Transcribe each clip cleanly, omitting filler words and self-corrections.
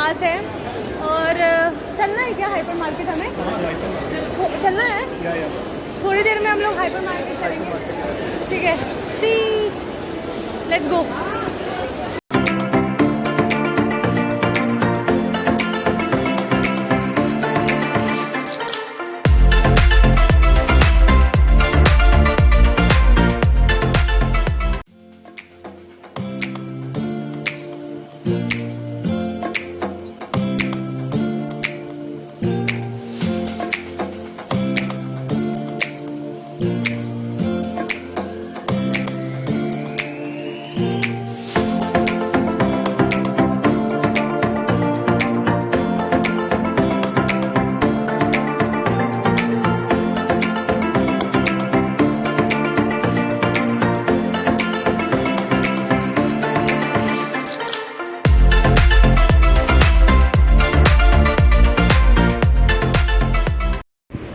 पास है। और चलना है क्या हाइपर मार्केट हमें? चलना है, थोड़ी देर में हम लोग हाइपर मार्केट चलेंगे। ठीक है, see let's go.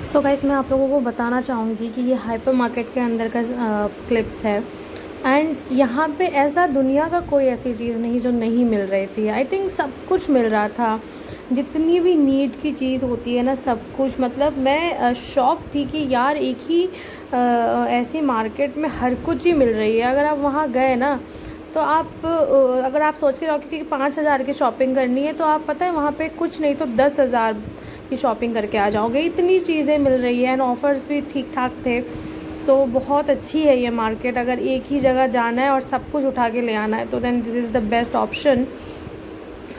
So guys, मैं आप लोगों को बताना चाहूँगी कि ये हाइपर मार्केट के अंदर का क्लिप्स है। एंड यहाँ पे ऐसा दुनिया का कोई ऐसी चीज़ नहीं जो नहीं मिल रही थी। आई थिंक सब कुछ मिल रहा था, जितनी भी नीड की चीज़ होती है ना, सब कुछ। मतलब मैं शॉक थी कि यार एक ही ऐसी मार्केट में हर कुछ ही मिल रही है। अगर आप वहाँ गए ना तो आप अगर आप सोच के जाओगे कि 5,000 की शॉपिंग करनी है, तो आप पता है वहाँ पे कुछ नहीं तो 10,000 की शॉपिंग करके आ जाओगे। इतनी चीज़ें मिल रही है एंड ऑफ़र्स भी ठीक ठाक थे। सो बहुत अच्छी है ये मार्केट। अगर एक ही जगह जाना है और सब कुछ उठा के ले आना है तो then this is the best option.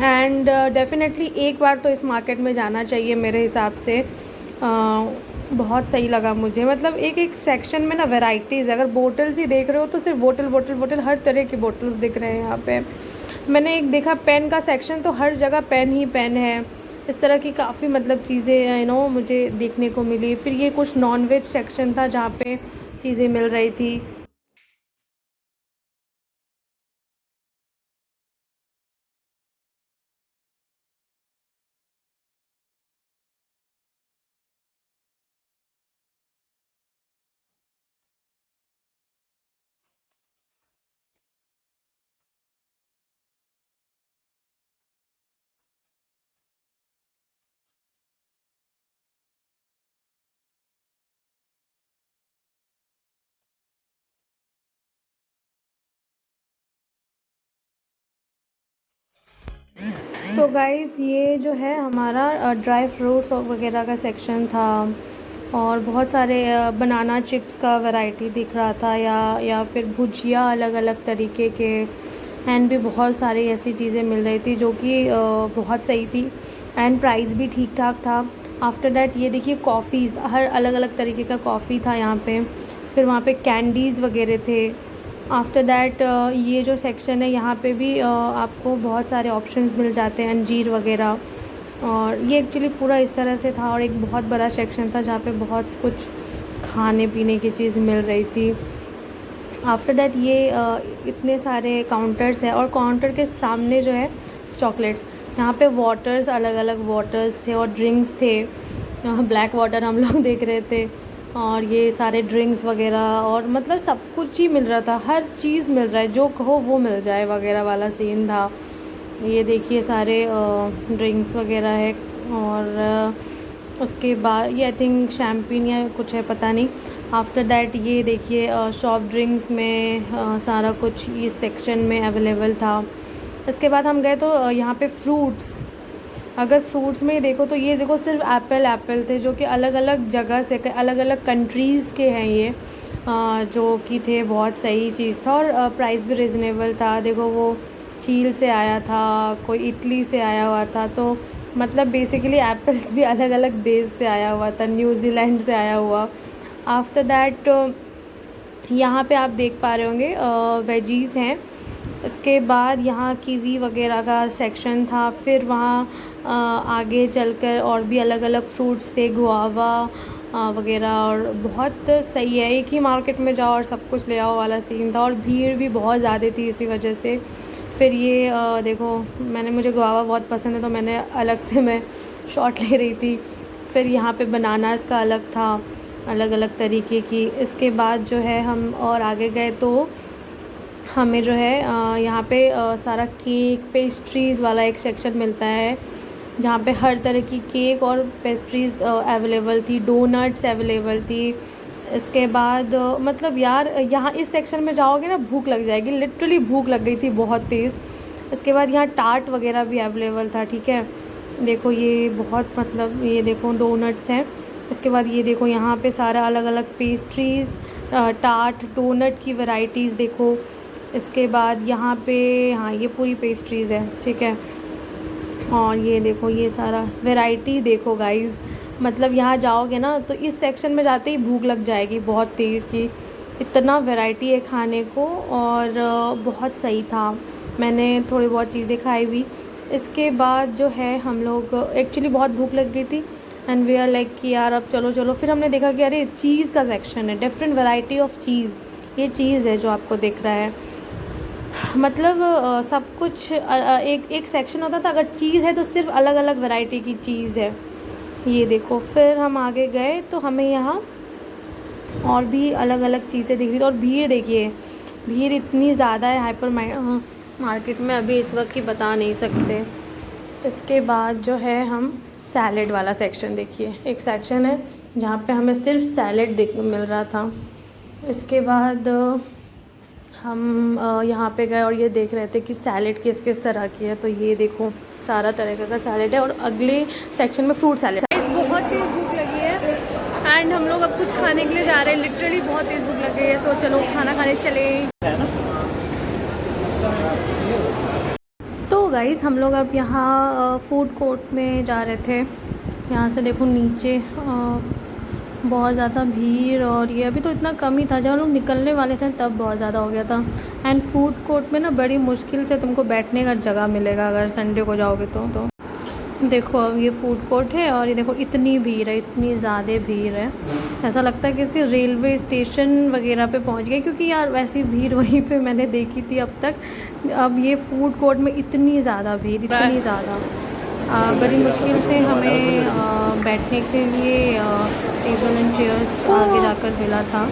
And definitely एक बार तो इस मार्केट में जाना चाहिए मेरे हिसाब से। बहुत सही लगा मुझे। मतलब एक एक सेक्शन में ना वैरायटीज़, अगर बोटल्स ही देख रहे हो तो सिर्फ बोटल बोटल बोटल, हर तरह की बोटल्स दिख रहे हैं यहाँ पे। मैंने एक देखा पेन का सेक्शन, तो हर जगह पेन ही पेन है। इस तरह की काफ़ी मतलब चीज़ें मुझे देखने को मिली। फिर ये कुछ नॉन वेज सेक्शन था जहाँ पे चीज़ें मिल रही थी। तो गाइज़, ये जो है हमारा ड्राई फ्रूट्स वगैरह का सेक्शन था। और बहुत सारे बनाना चिप्स का वैरायटी दिख रहा था, या फिर भुजिया अलग अलग तरीके के। एंड भी बहुत सारी ऐसी चीज़ें मिल रही थी जो कि बहुत सही थी। एंड प्राइस भी ठीक ठाक था। आफ्टर दैट ये देखिए कॉफ़ीज़, हर अलग अलग तरीके का कॉफ़ी था यहाँ पे। फिर वहाँ पे कैंडीज़ वगैरह थे। आफ्टर दैट ये जो सेक्शन है यहाँ पे भी आपको बहुत सारे ऑप्शंस मिल जाते हैं, अंजीर वगैरह। और ये एक्चुअली पूरा इस तरह से था। और एक बहुत बड़ा सेक्शन था जहाँ पे बहुत कुछ खाने पीने की चीज़ मिल रही थी। आफ्टर दैट ये इतने सारे काउंटर्स हैं, और काउंटर के सामने जो है चॉकलेट्स। यहाँ पे वाटर्स, अलग अलग वाटर्स थे और ड्रिंक्स थे। ब्लैक वाटर हम लोग देख रहे थे। और ये सारे ड्रिंक्स वगैरह, और मतलब सब कुछ ही मिल रहा था, हर चीज़ मिल रहा है, जो कहो वो मिल जाए वगैरह वाला सीन था। ये देखिए सारे ड्रिंक्स वगैरह है। और उसके बाद ये आई थिंक शैम्पेन या कुछ है, पता नहीं। आफ्टर दैट ये देखिए सॉफ्ट ड्रिंक्स में सारा कुछ इस सेक्शन में अवेलेबल था। इसके बाद हम गए तो यहाँ पे फ्रूट्स। अगर फ्रूट्स में देखो तो ये देखो सिर्फ एप्पल थे, जो कि अलग अलग जगह से, अलग अलग कंट्रीज़ के हैं ये। जो कि थे बहुत सही चीज़ था। और प्राइस भी रिजनेबल था। देखो वो चील से आया था, कोई इटली से आया हुआ था। तो मतलब बेसिकली एप्पल्स भी अलग अलग देश से आया हुआ था, न्यूजीलैंड से आया हुआ। आफ्टर दैट यहाँ पे आप देख पा रहे होंगे वेजीज़ हैं। उसके बाद यहाँ कीवी वगैरह का सेक्शन था। फिर वहाँ आगे चलकर और भी अलग अलग फ्रूट्स थे, गुआवा वगैरह। और बहुत सही है, एक ही मार्केट में जाओ और सब कुछ ले आओ वाला सीन था। और भीड़ भी बहुत ज़्यादा थी इसी वजह से। फिर ये देखो, मुझे गुआवा बहुत पसंद है तो मैंने अलग से मैं शॉट ले रही थी। फिर यहाँ पे बनानास का अलग था, अलग अलग तरीके की। इसके बाद जो है हम और आगे गए तो हमें जो है यहाँ पे सारा केक पेस्ट्रीज़ वाला एक सेक्शन मिलता है, जहाँ पे हर तरह की केक और पेस्ट्रीज़ अवेलेबल थी, डोनट्स अवेलेबल थी। इसके बाद मतलब यार यहाँ इस सेक्शन में जाओगे ना भूख लग जाएगी, लिटरली भूख लग गई थी बहुत तेज़। इसके बाद यहाँ टार्ट वगैरह भी अवेलेबल था, ठीक है। देखो ये बहुत मतलब ये देखो डोनट्स हैं। इसके बाद ये देखो यहाँ पे सारा अलग अलग पेस्ट्रीज़, टार्ट डोनट की वैरायटीज़ देखो। इसके बाद यहाँ पे हाँ ये पूरी पेस्ट्रीज़ है, ठीक है। और ये देखो ये सारा वैरायटी देखो गाइस, मतलब यहाँ जाओगे ना तो इस सेक्शन में जाते ही भूख लग जाएगी बहुत तेज़ की, इतना वैरायटी है खाने को। और बहुत सही था, मैंने थोड़ी बहुत चीज़ें खाई भी। इसके बाद जो है हम लोग एक्चुअली बहुत भूख लग गई थी एंड वी आर लाइक कि यार अब चलो चलो। फिर हमने देखा कि अरे चीज़ का सेक्शन है, डिफरेंट वैरायटी ऑफ चीज़। ये चीज़ है जो आपको दिख रहा है, मतलब सब कुछ एक एक सेक्शन होता था, अगर चीज़ है तो सिर्फ अलग अलग वैरायटी की चीज़ है। ये देखो फिर हम आगे गए तो हमें यहाँ और भी अलग अलग चीज़ें दिख रही थी। और भीड़ देखिए, भीड़ इतनी ज़्यादा है हाइपर मार्केट में, अभी इस वक्त की बता नहीं सकते। इसके बाद जो है हम सैलेड वाला सेक्शन देखिए, एक सेक्शन है जहाँ पे हमें सिर्फ सैलेड मिल रहा था। इसके बाद हम यहाँ पे गए और ये देख रहे थे कि सैलेड किस किस तरह की है, तो ये देखो सारा तरह का सैलेड है। और अगले सेक्शन में फ्रूट सैलेड। बहुत तेज़ भूख लगी है एंड हम लोग अब कुछ खाने के लिए जा रहे हैं, लिटरली बहुत तेज़ भूख लगी है। सो चलो खाना खाने चले। तो गाइस हम लोग अब यहाँ फूड कोर्ट में जा रहे थे। यहाँ से देखो नीचे बहुत ज़्यादा भीड़, और ये अभी तो इतना कम ही था, जब हम लोग निकलने वाले थे तब बहुत ज़्यादा हो गया था। एंड फूड कोर्ट में ना बड़ी मुश्किल से तुमको बैठने का जगह मिलेगा अगर संडे को जाओगे तो देखो अब ये फूड कोर्ट है और ये देखो इतनी भीड़ है, इतनी ज़्यादा भीड़ है, ऐसा लगता है किसी रेलवे स्टेशन वगैरह पे पहुंच गए, क्योंकि यार वैसी भीड़ वहीं पे मैंने देखी थी अब तक। अब ये फूड कोर्ट में इतनी ज़्यादा भीड़, इतनी ज़्यादा बड़ी मुश्किल से हमें बैठने के लिए टेबल एंड चेयर्स आगे जाकर मिला था।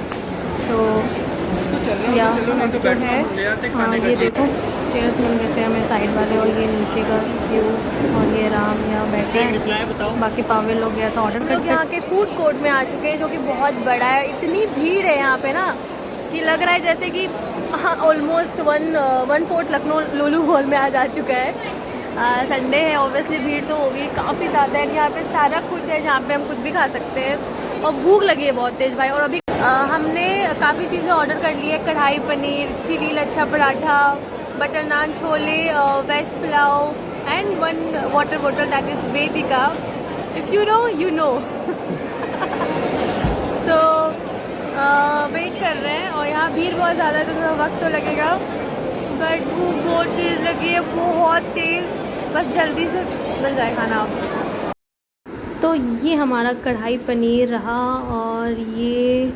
सो या जो है ये देखो चेयर्स मिल गए थे हमें साइड वाले, और ये नीचे का व्यू, और ये राम यहाँ बैठे हैं, बाकी पावे लोग गया था ऑर्डर करके। यहाँ के फूड कोर्ट में आ चुके हैं जो कि बहुत बड़ा है। इतनी भीड़ है यहाँ पे ना कि लग रहा है जैसे कि ऑलमोस्ट 1/4 लखनऊ लुलु मॉल में आ जा चुका है। संडे है ऑब्वियसली भीड़ तो होगी काफ़ी ज़्यादा है। यहाँ पे सारा कुछ है जहाँ पे हम कुछ भी खा सकते हैं, और भूख लगी है बहुत तेज़ भाई। और अभी हमने काफ़ी चीज़ें ऑर्डर कर ली है, kadai paneer, chilli lachha paratha, butter naan, chole, veg pulao and 1 water bottle that is Vedika. If you know you know. तो वेट कर रहे हैं, और यहाँ भीड़ बहुत ज़्यादा है तो थोड़ा वक्त तो लगेगा, बट भूख बहुत तेज़ लगी है, बहुत तेज़, बस जल्दी से मिल जाए खाना। तो ये हमारा कढ़ाई पनीर रहा, और ये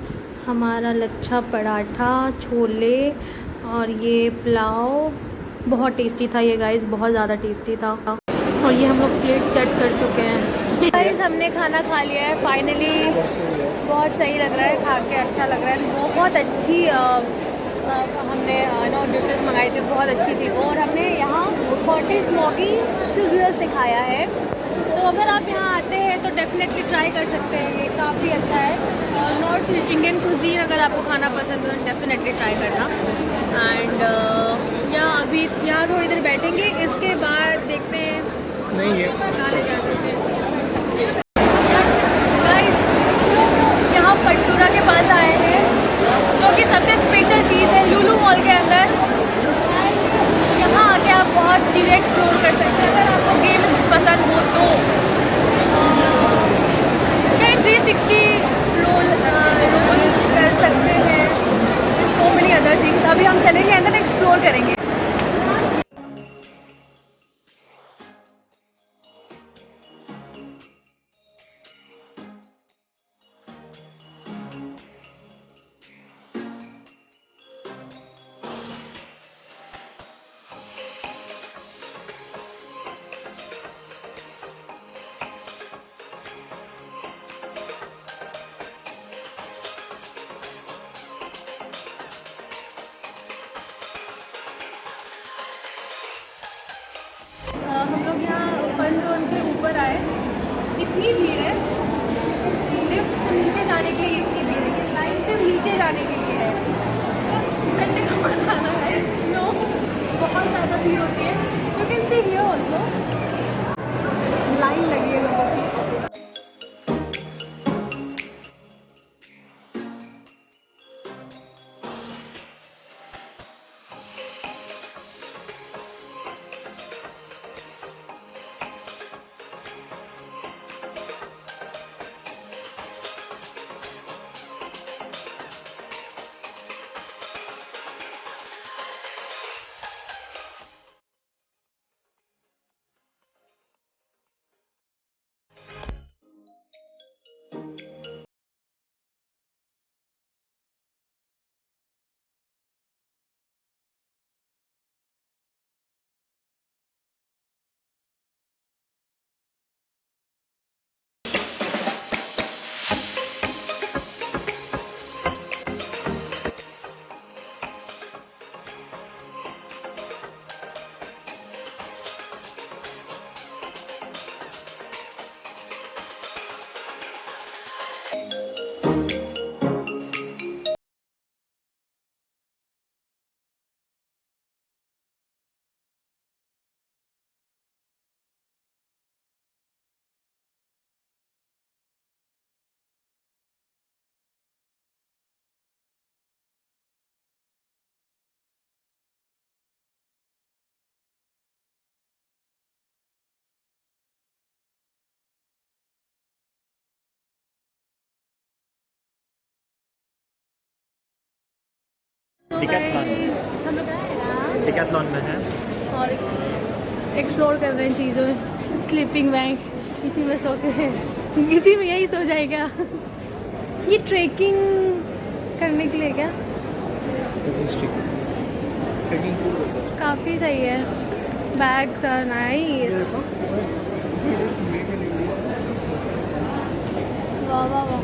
हमारा लच्छा पराठा, छोले, और ये पुलाव बहुत टेस्टी था ये गाइस, बहुत ज़्यादा टेस्टी था। और ये हम लोग प्लेट सेट कर चुके हैं गाइस, हमने खाना खा लिया है फाइनली। बहुत सही लग रहा है, खा के अच्छा लग रहा है। बहुत अच्छी हमने डिशेस मंगाई थी, बहुत अच्छी थी वो। और हमने यहाँ 40 स्मोकी सिज़लर से खाया है। तो अगर आप यहाँ आते हैं तो डेफिनेटली ट्राई कर सकते हैं, ये काफ़ी अच्छा है। नॉर्थ इंडियन कुजीन अगर आपको खाना पसंद है तो डेफिनेटली ट्राई करना। एंड यहाँ अभी यहाँ थोड़ी देर बैठेंगे, इसके बाद देखते हैं नहीं है कहाँ ले जा सकते हैं। गाइस यहाँ फटूरा के पास आए हैं, जो कि सबसे स्पेशल चीज़ है लुलु मॉल के अंदर। यहाँ आके आप बहुत चीज़ें एक्सप्लोर कर सकते हैं। अगर आपको गेम्स पसंद हो तो 360 रोल कर सकते हैं, सो मेनी अदर थिंग्स। अभी हम चलेंगे अंदर, एक्सप्लोर करेंगे। इतनी भीड़ है, लिफ्ट से नीचे जाने के लिए इतनी भीड़ है, ये लाइन से नीचे जाने के लिए है। तो संडे को मत आना है, नो, बहुत ज़्यादा भीड़ होती है। You can see here also line लगी है लोगों की। डिकैथलॉन हम लोग आए ना डिकैथलॉन में है। और एक्सप्लोर कर रहे हैं चीज़ों में। स्लीपिंग बैग इसी में सो के इसी में यही सो जाएगा। ये ट्रेकिंग करने के लिए क्या काफ़ी सही है। Bags are nice. वाह वाह वाह।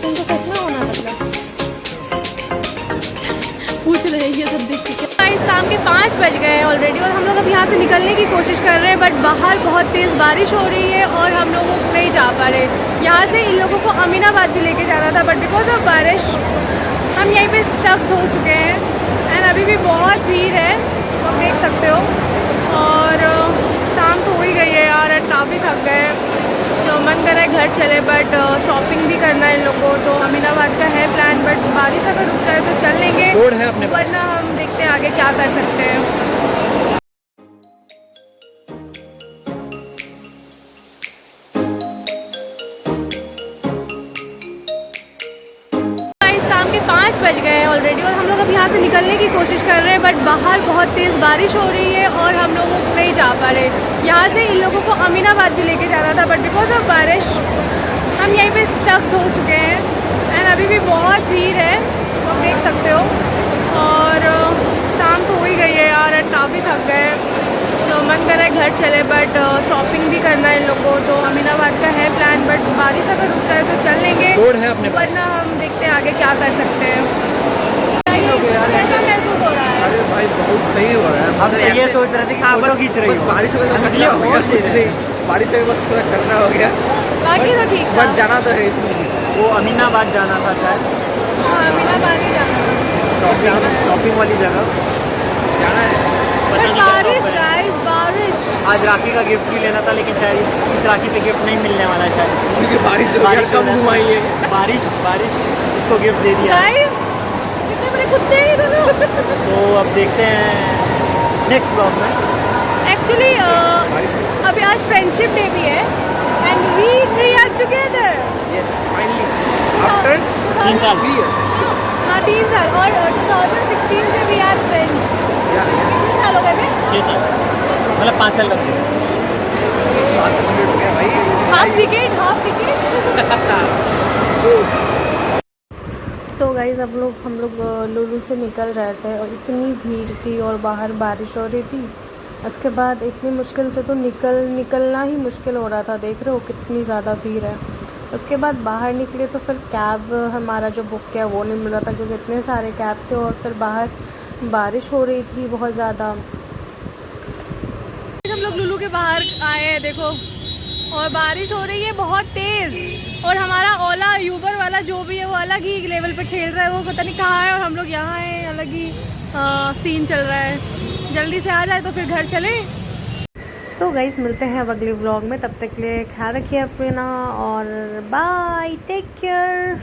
तुमको सच में होना मतलब पूछ रहे हैं ये सब देख के। शाम के 5 बज गए हैं ऑलरेडी और हम लोग अब यहाँ से निकलने की कोशिश कर रहे हैं, बट बाहर बहुत तेज़ बारिश हो रही है और हम लोग नहीं जा पा रहे। यहाँ से इन लोगों को अमीनाबाद भी लेके जाना था, बट बिकॉज ऑफ बारिश हम यहीं पे स्टक हो चुके हैं। एंड अभी भी बहुत भीड़ है, आप देख सकते हो। और शाम तो हो ही गई है यार, काफ़ी थक गए। तो मन कर रहा है घर चले, बट शॉपिंग भी करना है इन लोगों को। तो अमीनाबाद का है प्लान, बट बारिश अगर रुक जाए तो चल लेंगे, रोड है अपने पास। वरना हम देखते हैं आगे क्या कर सकते हैं। शाम के 5 बज गए हैं ऑलरेडी और हम लोग अब यहाँ से निकलने की कोशिश कर रहे हैं, बट बाहर बहुत तेज़ बारिश हो रही है और हम लोग नहीं जा पा रहे। यहाँ से इन लोगों को अमीनाबाद भी लेके जाना था, बट बिकॉज ऑफ बारिश हम यहीं पे स्टक हो चुके हैं। एंड अभी भी बहुत भीड़ है, आप देख सकते हो। और शाम तो हो ही गई है यार, काफ़ी थक गए। तो मन कर रहा है घर चले, बट शॉपिंग भी करना है इन लोगों को। तो अमीनाबाद का है प्लान, बट बारिश अगर रुक जाए तो चल लेंगे, रोड है अपने पास। वरना हम देखते हैं आगे क्या कर सकते हैं। कैसा महसूस हो रहा है? अरे भाई बहुत सही हो रहा है। हम तो ये सोच रहे थे कि फोटो खींच रही बस हो। बारिश में तो हम मजा इसलिए हो गया, बहुत कुछ तेज नहीं। बारिश में बस थोड़ा करना हो गया, बाकी तो ठीक था। बट जाना तो है इसमें भी। वो अमीनाबाद जाना था शायद, हाँ, अमीनाबाद ही जाना था। शॉपिंग वाली जगह जाना है। पता बट नहीं क्या बारिश शॉप है। गाइस, बारिश। आज राखी का गिफ्ट भी लेना था, लेकिन शायद इस राखी पे गिफ्ट नहीं मिलने वाला है शायद। क्योंकि बारिश हो बारिश गया, कम हो रहा है। घुमाई है। बारिश इसको गिफ्ट दे दिया। गाइस कितने बड़े कुत्ते हैं दोनों। तो अब देखते हैं नेक्स्ट ब्लॉग में। एक्चुअली बारिश में अभी आज फ्रेंडशिप डे भी है and we three are together. Yes finally after 3 साल 3 years। हाँ 3 साल, और 2016 से वी आर फ्रेंड्स। कितने साल हो गए थे? 6 साल, मतलब 5 साल का। 5 साल कंप्लीट हो गया भाई। हाफ विकेट गाइस हम लोग लुलु से निकल रहे थे और इतनी भीड़ थी और बाहर बारिश हो रही थी। उसके बाद इतनी मुश्किल से तो निकलना ही मुश्किल हो रहा था। देख रहे हो कितनी ज़्यादा भीड़ है। उसके बाद बाहर निकले तो फिर कैब हमारा जो बुक किया वो नहीं मिल रहा था क्योंकि इतने सारे कैब थे और फिर बाहर बारिश हो रही थी बहुत ज़्यादा। हम लोग लुलु के बाहर आए हैं देखो, और बारिश हो रही है बहुत तेज़, और हमारा ओला यूबर वाला जो भी है वो अलग ही लेवल पे खेल रहा है, वो पता नहीं कहाँ है और हम लोग यहाँ हैं, अलग ही सीन चल रहा है। जल्दी से आ जाए तो फिर घर चले। सो गाइस मिलते हैं अब अगले व्लॉग में, तब तक के लिए ख्याल रखिए अपना और बाय, टेक केयर।